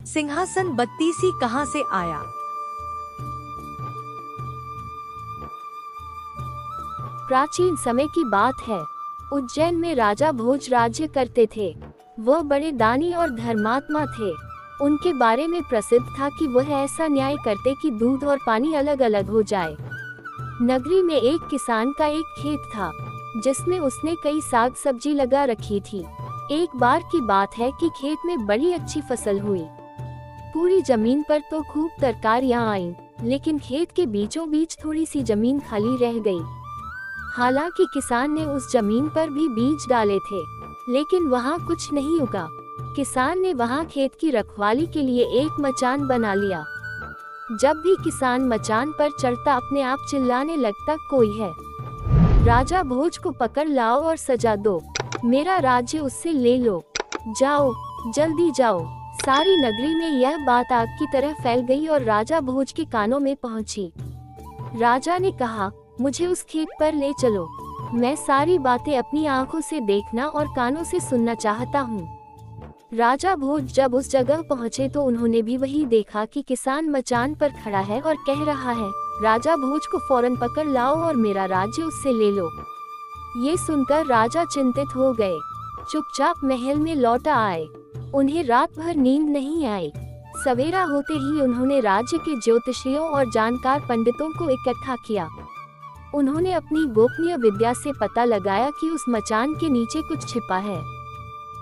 सिंहासन बत्तीसी कहाँ से आया? प्राचीन समय की बात है। उज्जैन में राजा भोज राज्य करते थे। वह बड़े दानी और धर्मात्मा थे। उनके बारे में प्रसिद्ध था कि वह ऐसा न्याय करते कि दूध और पानी अलग अलग हो जाए। नगरी में एक किसान का एक खेत था, जिसमें उसने कई साग सब्जी लगा रखी थी। एक बार की बात है कि खेत में बड़ी अच्छी फसल हुई। पूरी जमीन पर तो खूब तरकारियां आईं, लेकिन खेत के बीचों बीच थोड़ी सी जमीन खाली रह गई। हालांकि किसान ने उस जमीन पर भी बीज डाले थे, लेकिन वहां कुछ नहीं उगा। किसान ने वहां खेत की रखवाली के लिए एक मचान बना लिया। जब भी किसान मचान पर चढ़ता अपने आप चिल्लाने लगता, कोई है, राजा भोज को पकड़ लाओ और सजा दो, मेरा राज्य उससे ले लो, जाओ जल्दी जाओ। सारी नगरी में यह बात आग की तरह फैल गई और राजा भोज के कानों में पहुंची। राजा ने कहा, मुझे उस खेत पर ले चलो, मैं सारी बातें अपनी आंखों से देखना और कानों से सुनना चाहता हूँ। राजा भोज जब उस जगह पहुँचे तो उन्होंने भी वही देखा कि किसान मचान पर खड़ा है और कह रहा है, राजा भोज को फौरन पकड़ लाओ और मेरा राज्य उससे ले लो। ये सुनकर राजा चिंतित हो गए। चुपचाप महल में लौट आए। उन्हें रात भर नींद नहीं आई। सवेरा होते ही उन्होंने राज्य के ज्योतिषियों और जानकार पंडितों को इकट्ठा किया। उन्होंने अपनी गोपनीय विद्या से पता लगाया कि उस मचान के नीचे कुछ छिपा है।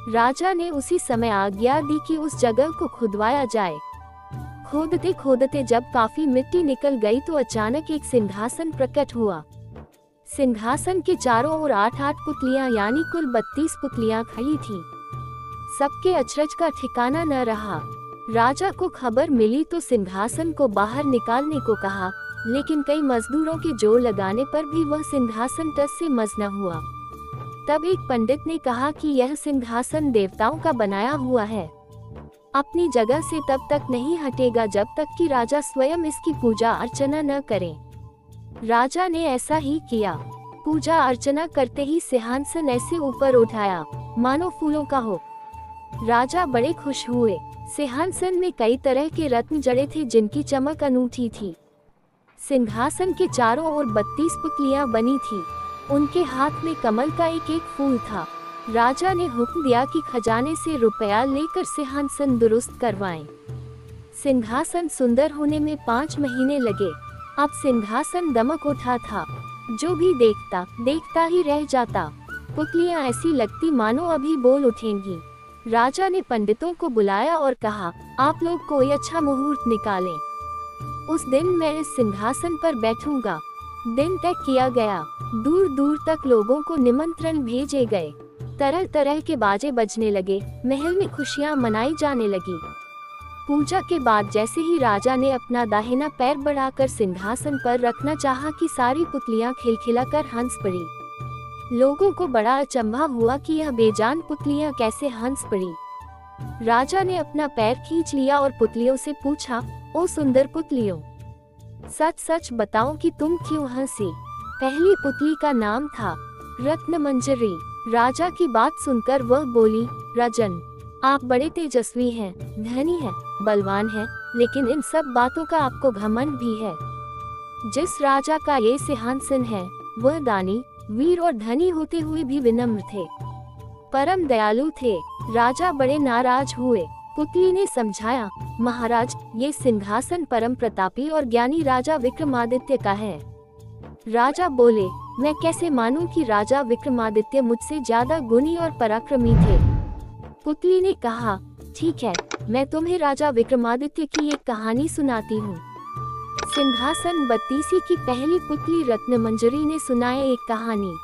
राजा ने उसी समय आज्ञा दी कि उस जगह को खुदवाया जाए। खोदते खोदते जब काफी मिट्टी निकल गई तो अचानक एक सिंहासन प्रकट हुआ। सिंहासन के चारों ओर 8-8 पुतलियां यानी कुल 32 पुतलियां खड़ी थीं। सबके अचरज का ठिकाना न रहा। राजा को खबर मिली तो सिंहासन को बाहर निकालने को कहा, लेकिन कई मजदूरों के जोर लगाने पर भी वह सिंहासन टस से मस न हुआ। तब एक पंडित ने कहा कि यह सिंहासन देवताओं का बनाया हुआ है, अपनी जगह से तब तक नहीं हटेगा जब तक कि राजा स्वयं इसकी पूजा अर्चना न करें। राजा ने ऐसा ही किया। पूजा अर्चना करते ही सिंहासन ऐसे ऊपर उठाया मानो फूलों का हो। राजा बड़े खुश हुए। सिंहासन में कई तरह के रत्न जड़े थे जिनकी चमक अनूठी थी। सिंहासन के चारों ओर 32 पुतलियां बनी थी। उनके हाथ में कमल का एक एक फूल था। राजा ने हुक्म दिया कि खजाने से रुपया लेकर सिंहासन दुरुस्त करवाएं। सिंहासन सुंदर होने में 5 महीने लगे। अब सिंहासन दमक उठा था। जो भी देखता देखता ही रह जाता। पुतलियां ऐसी लगती मानो अभी बोल उठेंगी। राजा ने पंडितों को बुलाया और कहा, आप लोग कोई अच्छा मुहूर्त निकालें। उस दिन मैं इस सिंहासन पर बैठूंगा। दिन तय किया गया। दूर दूर तक लोगों को निमंत्रण भेजे गए। तरह तरह के बाजे बजने लगे। महल में खुशियां मनाई जाने लगी। पूजा के बाद जैसे ही राजा ने अपना दाहिना पैर बढ़ाकर सिंहासन पर रखना चाहा कि सारी पुतलियां खिलखिलाकर हंस पड़ी। लोगों को बड़ा अचंभा हुआ कि यह बेजान पुतलियां कैसे हंस पड़ी। राजा ने अपना पैर खींच लिया और पुतलियों से पूछा, ओ सुंदर पुतलियों, सच सच बताओ कि तुम क्यों हंसी? पहली पुतली का नाम था रत्नमंजरी। राजा की बात सुनकर वह बोली, राजन, आप बड़े तेजस्वी हैं, धनी हैं, बलवान हैं, लेकिन इन सब बातों का आपको घमंड भी है। जिस राजा का ये सिंहासन है वह दानी, वीर और धनी होते हुए भी विनम्र थे, परम दयालु थे। राजा बड़े नाराज हुए। पुतली ने समझाया, महाराज, ये सिंहासन परम प्रतापी और ज्ञानी राजा विक्रमादित्य का है। राजा बोले, मैं कैसे मानूं कि राजा विक्रमादित्य मुझसे ज्यादा गुणी और पराक्रमी थे। पुतली ने कहा, ठीक है, मैं तुम्हें राजा विक्रमादित्य की एक कहानी सुनाती हूँ। सिंहासन बत्तीसी की पहली पुतली रत्नमंजरी ने सुनाए एक कहानी।